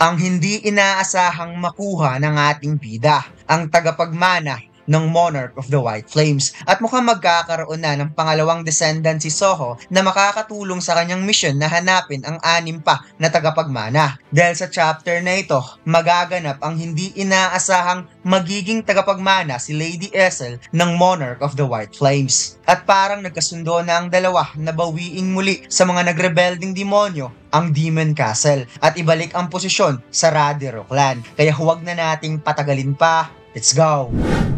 ang hindi inaasahang makuha ng ating bida, ang tagapagmana ng Monarch of the White Flames. At mukhang magkakaroon na ng pangalawang descendant si Soho na makakatulong sa kanyang mission na hanapin ang 6 pa na tagapagmana. Dahil sa chapter na ito, magaganap ang hindi inaasahang magiging tagapagmana si Lady Essel ng Monarch of the White Flames. At parang nagkasundo na ang dalawa na bawiin muli sa mga nagrebelding demonyo ang Demon Castle at ibalik ang posisyon sa Radero Clan. Kaya huwag na nating patagalin pa. Let's go!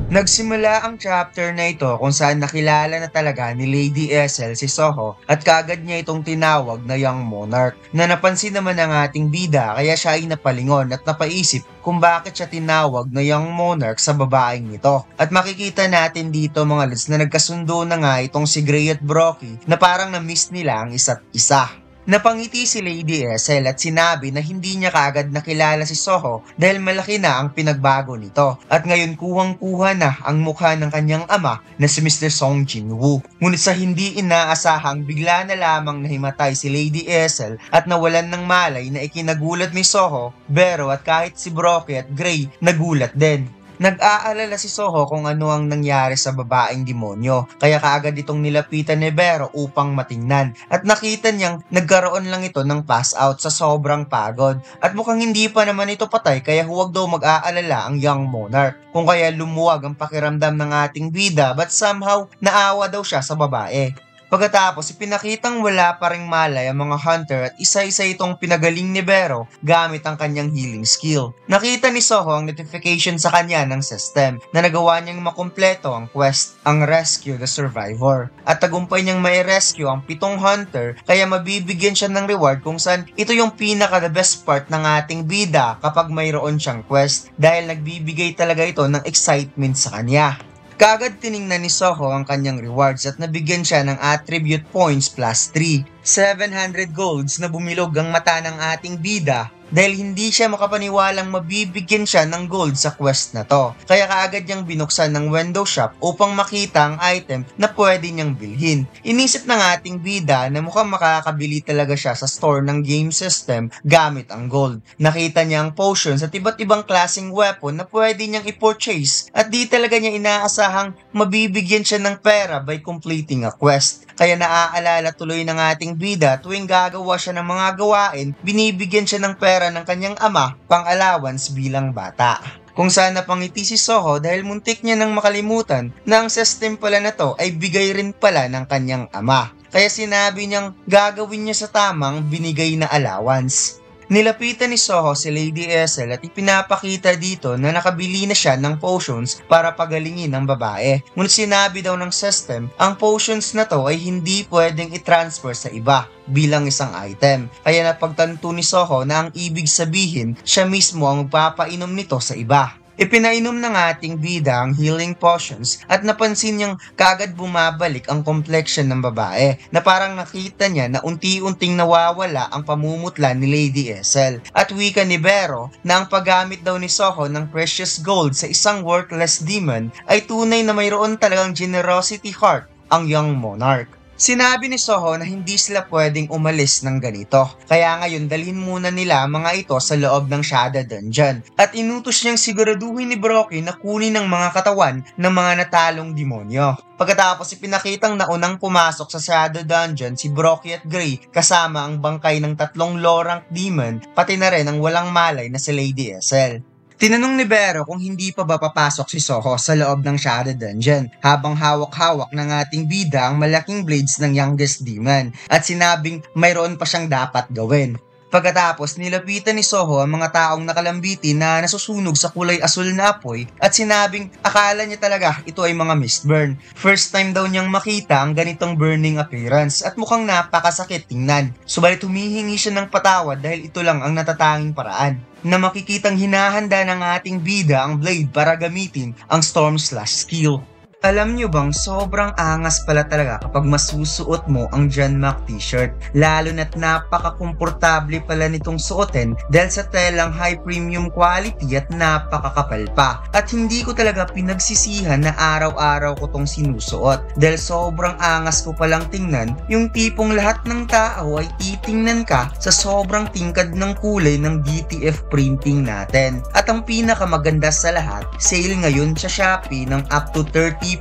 Nagsimula ang chapter na ito kung saan nakilala na talaga ni Lady Essel si Soho at kaagad niya itong tinawag na Young Monarch na napansin naman ng ating bida kaya siya ay napalingon at napaisip kung bakit siya tinawag na Young Monarch sa babaeng ito. At makikita natin dito mga lods na nagkasundo na nga itong si Grey at Brockie na parang na-miss nila ang isa't isa. Napangiti si Lady Essel at sinabi na hindi niya kaagad nakilala si Soho dahil malaki na ang pinagbago nito at ngayon kuhang-kuha na ang mukha ng kanyang ama na si Mr. Song Jinwoo. Ngunit sa hindi inaasahang bigla na lamang nahimatay si Lady Essel at nawalan ng malay na ikinagulat ni Soho, Bero at kahit si Brockie at Grey nagulat din. Nag-aalala si Soho kung ano ang nangyari sa babaeng demonyo, kaya kaagad itong nilapitan ni Bero upang matingnan at nakita niyang nagkaroon lang ito ng pass out sa sobrang pagod at mukhang hindi pa naman ito patay kaya huwag daw mag-aalala ang Young Monarch kung kaya lumuwag ang pakiramdam ng ating bida but somehow naawa daw siya sa babae. Pagkatapos, ipinakitang wala pa ring malay ang mga hunter at isa-isa itong pinagaling ni Bero gamit ang kanyang healing skill. Nakita ni Soho ang notification sa kanya ng system na nagawa niyang makumpleto ang quest, ang Rescue the Survivor. At tagumpay niyang mai-rescue ang 7 hunter kaya mabibigyan siya ng reward kung saan ito yung pinaka the best part ng ating bida kapag mayroon siyang quest dahil nagbibigay talaga ito ng excitement sa kanya. Kaagad tiningnan ni Soho ang kanyang rewards at nabigyan siya ng attribute points plus 3. 700 golds na bumilog ang mata ng ating bida dahil hindi siya makapaniwalang mabibigyan siya ng gold sa quest na to. Kaya kaagad niyang binuksan ng window shop upang makita ang item na pwede niyang bilhin. Inisip ng ating bida na mukhang makakabili talaga siya sa store ng game system gamit ang gold. Nakita niya ang potions at iba't ibang klaseng weapon na pwede niyang i-purchase at di talaga niya inaasahang mabibigyan siya ng pera by completing a quest. Kaya naaalala tuloy ng ating bida tuwing gagawa siya ng mga gawain, binibigyan siya ng pera ng kanyang ama pang allowance bilang bata. Kung saan napangiti si Soho dahil muntik niya nang makalimutan na ang system pala na to ay bigay rin pala ng kanyang ama. Kaya sinabi niyang gagawin niya sa tamang binigay na allowance. Nilapitan ni Soho si Lady Essel at ipinapakita dito na nakabili na siya ng potions para pagalingin ang babae. Ngunit sinabi daw ng system, ang potions na to ay hindi pwedeng i-transfer sa iba bilang isang item. Kaya napagtanto ni Soho na ang ibig sabihin, siya mismo ang magpapainom nito sa iba. Ipinainom ng ating bida ang healing potions at napansin niyang kaagad bumabalik ang complexion ng babae na parang nakita niya na unti-unting nawawala ang pamumutla ni Lady Essel. At wika ni Bero na ang paggamit daw ni Soho ng precious gold sa isang worthless demon ay tunay na mayroon talagang generosity heart ang Young Monarch. Sinabi ni Soho na hindi sila pwedeng umalis ng ganito, kaya ngayon dalhin muna nila mga ito sa loob ng Shadow Dungeon at inutos niyang siguraduhin ni Brockie na kunin ang mga katawan ng mga natalong demonyo. Pagkatapos ipinakitang naunang pumasok sa Shadow Dungeon si Brockie at Grey kasama ang bangkay ng 3 low-rank demon pati na rin ang walang malay na si Lady Essel. Tinanong ni Bero kung hindi pa ba papasok si Soho sa loob ng Shadow Dungeon habang hawak-hawak ng ating bida ang malaking blades ng youngest demon at sinabing mayroon pa siyang dapat gawin. Pagkatapos nilapitan ni Soho ang mga taong nakalambiti na nasusunog sa kulay asul na apoy at sinabing akala niya talaga ito ay mga mistburn. First time daw niyang makita ang ganitong burning appearance at mukhang napakasakit tingnan. Subalit humihingi siya ng patawad dahil ito lang ang natatanging paraan na makikitang hinahanda ng ating bida ang blade para gamitin ang Storm Slash skill. Alam nyo bang sobrang angas pala talaga kapag masusuot mo ang John Mac t-shirt, lalo na't napaka-komportable pala nitong suotin dahil sa telang high premium quality at napakakapal pa. At hindi ko talaga pinagsisihan na araw-araw ko tong sinusuot dahil sobrang angas ko palang tingnan, yung tipong lahat ng tao ay titingnan ka sa sobrang tingkad ng kulay ng DTF printing natin. At ang pinakamaganda sa lahat, sale ngayon sa Shopee ng up to 30%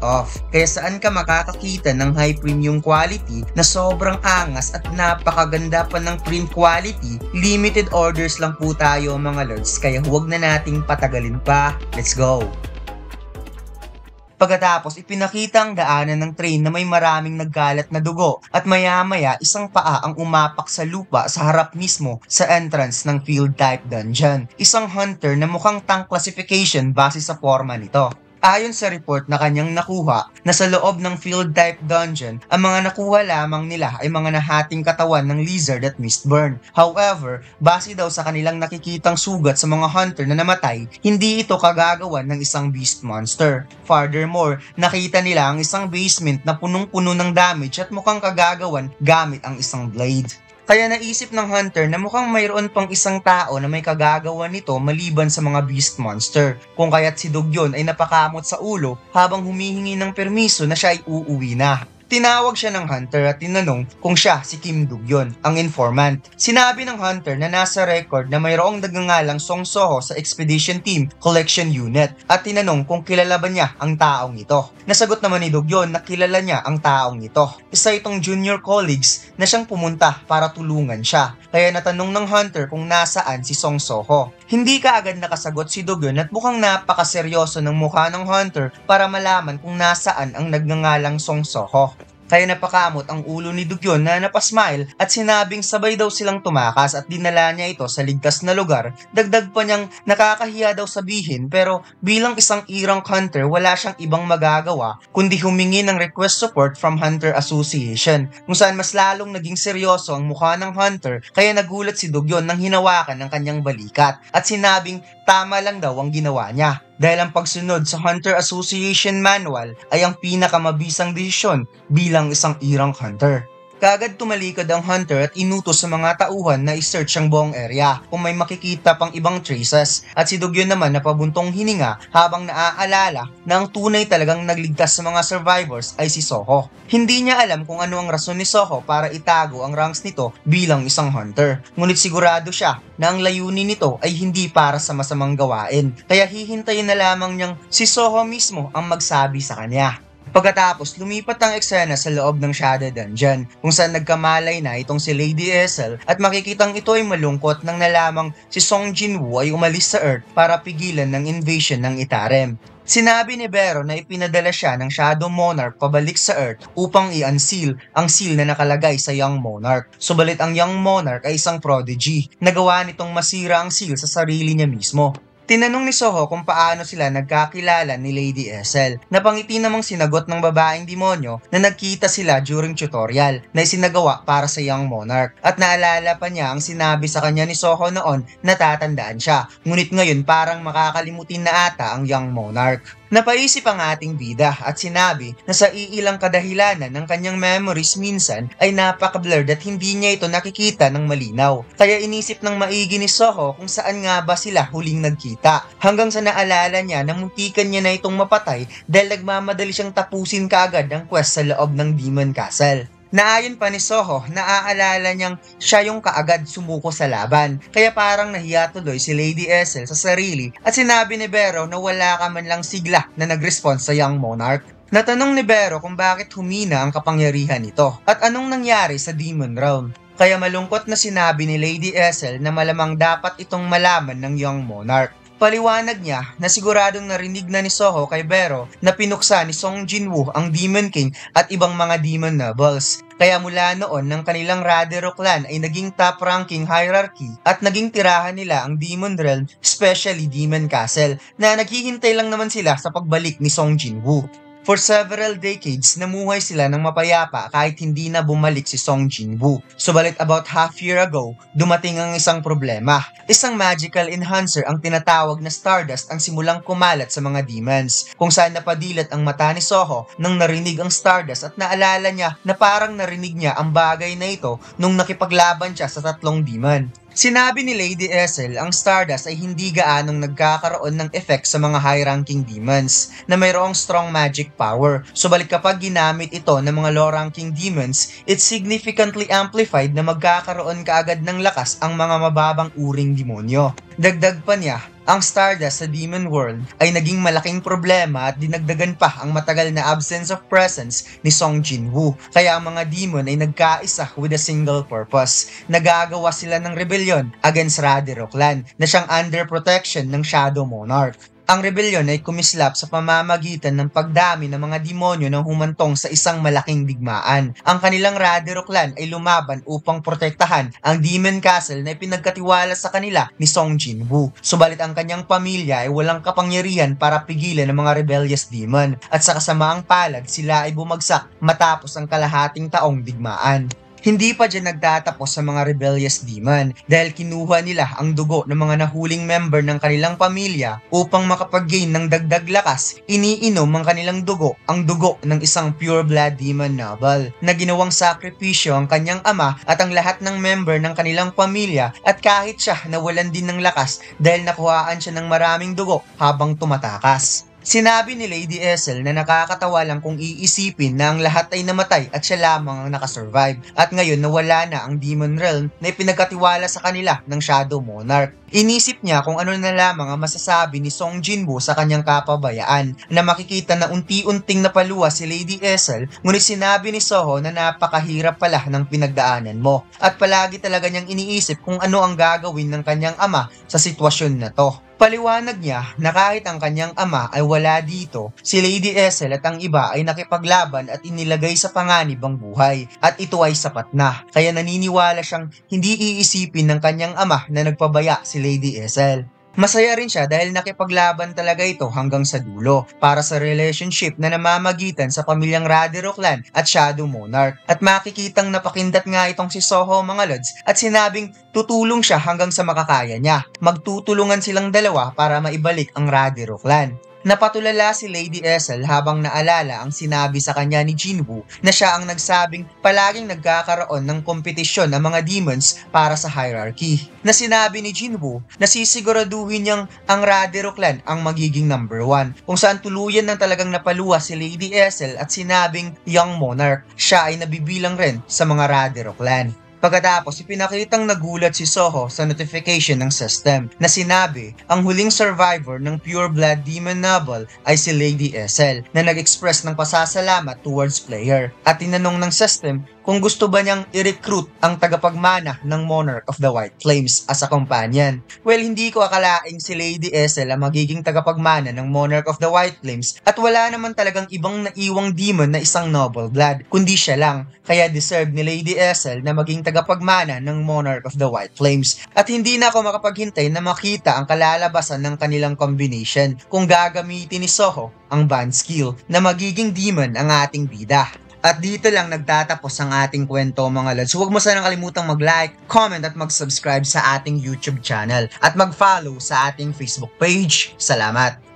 off. Kaya saan ka makakakita ng high premium quality na sobrang angas at napakaganda pa ng print quality? Limited orders lang po tayo mga lords, kaya huwag na nating patagalin pa. Let's go! Pagkatapos, ipinakita ang daanan ng train na may maraming naggalat na dugo at maya-maya isang paa ang umapak sa lupa sa harap mismo sa entrance ng field type dungeon. Isang hunter na mukhang tank classification base sa forma nito. Ayon sa report na kanyang nakuha na sa loob ng field type dungeon, ang mga nakuha lamang nila ay mga nahating katawan ng lizard at mistburn. However, base daw sa kanilang nakikitang sugat sa mga hunter na namatay, hindi ito kagagawan ng isang beast monster. Furthermore, nakita nila ang isang basement na punong-puno ng damage at mukhang kagagawan gamit ang isang blade. Kaya naisip ng hunter na mukhang mayroon pang isang tao na may kagagawa nito maliban sa mga beast monster. Kung kaya't si Dugyon ay napakamot sa ulo habang humihingi ng permiso na siya ay uuwi na. Tinawag siya ng hunter at tinanong kung siya si Kim Dugyon, ang informant. Sinabi ng hunter na nasa record na mayroong nagngangalang Song Soho sa Expedition Team Collection Unit at tinanong kung kilala ba niya ang taong ito. Nasagot naman ni Dugyon na kilala niya ang taong ito. Isa itong junior colleagues na siyang pumunta para tulungan siya. Kaya natanong ng hunter kung nasaan si Song Soho. Hindi kaagad nakasagot si Dugyon at mukhang napakaseryoso ng mukha ng hunter para malaman kung nasaan ang nagngangalang Song Soho. Kaya napakamot ang ulo ni Dugyon na napasmile at sinabing sabay daw silang tumakas at dinala niya ito sa ligtas na lugar. Dagdag pa niyang nakakahiya daw sabihin pero bilang isang irang hunter wala siyang ibang magagawa kundi humingi ng request support from Hunter Association kung saan mas lalong naging seryoso ang mukha ng hunter kaya nagulat si Dugyon nang hinawakan ng kanyang balikat at sinabing tama lang daw ang ginawa niya. Dahil ang pagsunod sa Hunter Association Manual ay ang pinakamabisang desisyon bilang isang irang hunter. Kaagad tumalikod ang hunter at inutos sa mga tauhan na i-search ang buong area kung may makikita pang ibang traces at si Dugyon naman na pabuntong hininga habang naaalala na ang tunay talagang nagligtas sa mga survivors ay si Soho. Hindi niya alam kung ano ang rason ni Soho para itago ang ranks nito bilang isang hunter. Ngunit sigurado siya na ang layunin nito ay hindi para sa masamang gawain kaya hihintayin na lamang niyang si Soho mismo ang magsabi sa kanya. Pagkatapos, lumipat ang eksena sa loob ng Shadow Dungeon kung saan nagkamalay na itong si Lady Essel at makikitang ito ay malungkot nang nalamang si Song Jinwoo ay umalis sa Earth para pigilan ng invasion ng Itarem. Sinabi ni Bero na ipinadala siya ng Shadow Monarch pabalik sa Earth upang i-unseal ang seal na nakalagay sa Young Monarch. Subalit ang Young Monarch ay isang prodigy. Nagawa nitong masira ang seal sa sarili niya mismo. Tinanong ni Soho kung paano sila nagkakilala ni Lady Essel. Napangiti namang sinagot ng babaeng demonyo na nagkita sila during tutorial na isinagawa para sa Young Monarch. At naalala pa niya ang sinabi sa kanya ni Soho noon na tatandaan siya. Ngunit ngayon parang makakalimutin na ata ang Young Monarch. Napaisip ang ating bida at sinabi na sa iilang kadahilanan ng kanyang memories minsan ay napaka-blurred at hindi niya ito nakikita ng malinaw. Kaya inisip ng maigi ni Soho kung saan nga ba sila huling nagkita. Hanggang sa naalala niya na muntikan niya na itong mapatay dahil nagmamadali siyang tapusin kaagad ang quest sa loob ng Demon Castle. Naayon pa ni Soho, naaalala niyang siya yung kaagad sumuko sa laban. Kaya parang nahiya tuloy si Lady Essel sa sarili at sinabi ni Bero na wala ka man lang sigla na nag-response sa Young Monarch. Natanong ni Bero kung bakit humina ang kapangyarihan nito at anong nangyari sa Demon Realm. Kaya malungkot na sinabi ni Lady Essel na malamang dapat itong malaman ng Young Monarch. Paliwanag niya na siguradong narinig na ni Soho kay Bero na pinuksa ni Song Jinwoo ang Demon King at ibang mga Demon Nobles. Kaya mula noon ng kanilang Radero clan ay naging top-ranking hierarchy at naging tirahan nila ang Demon Realm, especially Demon Castle, na naghihintay lang naman sila sa pagbalik ni Song Jinwoo. For several decades, namuhay sila ng mapayapa kahit hindi na bumalik si Song Jinwoo. Subalit about half year ago, dumating ang isang problema. Isang magical enhancer ang tinatawag na Stardust ang simulang kumalat sa mga demons, kung saan napadilat ang mata ni Soho nang narinig ang Stardust at naalala niya na parang narinig niya ang bagay na ito nung nakipaglaban siya sa 3 demon. Sinabi ni Lady Essel ang Stardust ay hindi gaanong nagkakaroon ng effect sa mga high-ranking demons na mayroong strong magic power. Subalit kapag ginamit ito ng mga low-ranking demons, it's significantly amplified na magkakaroon kaagad ng lakas ang mga mababang uring demonyo. Dagdag pa niya, ang Stardust sa Demon World ay naging malaking problema at dinagdagan pa ang matagal na absence of presence ni Song Jinwoo. Kaya ang mga demon ay nagkaisa with a single purpose. Nagagawa sila ng rebellion against Radero Clan na siyang under protection ng Shadow Monarch. Ang rebellion ay kumislap sa pamamagitan ng pagdami ng mga demonyo na humantong sa isang malaking digmaan. Ang kanilang Radero Clan ay lumaban upang protektahan ang Demon Castle na ipinagkatiwala sa kanila ni Song Jinwoo. Subalit ang kanyang pamilya ay walang kapangyarihan para pigilan ang mga rebellious demon at sa kasamaang palad sila ay bumagsak matapos ang kalahating taong digmaan. Hindi pa dyan nagtatapos sa mga rebellious demon dahil kinuha nila ang dugo ng mga nahuling member ng kanilang pamilya upang makapag-gain ng dagdag lakas. Iniinom ang kanilang dugo, ang dugo ng isang pure blood demon noble na ginawang sakripisyo ang kanyang ama at ang lahat ng member ng kanilang pamilya at kahit siya nawalan din ng lakas dahil nakuhaan siya ng maraming dugo habang tumatakas. Sinabi ni Lady Essel na nakakatawa lang kung iisipin na ang lahat ay namatay at siya lamang ang nakasurvive at ngayon nawala na ang Demon Realm na ipinagkatiwala sa kanila ng Shadow Monarch. Inisip niya kung ano na lamang ang masasabi ni Song Jinwoo sa kanyang kapabayaan na makikita na unti-unting napaluwa si Lady Essel, ngunit sinabi ni Soho na napakahirap pala ng pinagdaanan mo at palagi talaga niyang iniisip kung ano ang gagawin ng kanyang ama sa sitwasyon na to. Paliwanag niya na kahit ang kanyang ama ay wala dito, si Lady Essel at ang iba ay nakipaglaban at inilagay sa panganib ang buhay at ito ay sapat na. Kaya naniniwala siyang hindi iisipin ng kanyang ama na nagpabaya si Lady Essel. Masaya rin siya dahil nakipaglaban talaga ito hanggang sa dulo para sa relationship na namamagitan sa pamilyang Radero Clan at Shadow Monarch. At makikitang napakindat nga itong si Soho mga lods at sinabing tutulong siya hanggang sa makakaya niya. Magtutulungan silang dalawa para maibalik ang Radero Clan. Napatulala si Lady Essel habang naalala ang sinabi sa kanya ni Jinwoo na siya ang nagsabing palaging nagkakaroon ng kompetisyon ng mga demons para sa hierarchy. Na sinabi ni Jinwoo na sisiguraduhin niyang ang Radero Clan ang magiging number 1, kung saan tuluyan ng talagang napaluwa si Lady Essel at sinabing Young Monarch, siya ay nabibilang rin sa mga Radero Clan. Pagkatapos, ipinakitang nagulat si Soho sa notification ng system na sinabi ang huling survivor ng Pure Blood Demon Noble ay si Lady Essel na nag-express ng pasasalamat towards player at tinanong ng system kung gusto ba niyang i-recruit ang tagapagmana ng Monarch of the White Flames as a companion. Well, hindi ko akalaing si Lady Essel ang magiging tagapagmana ng Monarch of the White Flames at wala naman talagang ibang naiwang demon na isang noble blood, kundi siya lang. Kaya deserve ni Lady Essel na maging tagapagmana ng Monarch of the White Flames. At hindi na ako makapaghintay na makita ang kalalabasan ng kanilang combination kung gagamitin ni Soho ang band skill na magiging demon ang ating bida. At dito lang nagtatapos ang ating kwento mga lods. Huwag mo sanang kalimutang mag-like, comment at mag-subscribe sa ating YouTube channel at mag-follow sa ating Facebook page. Salamat!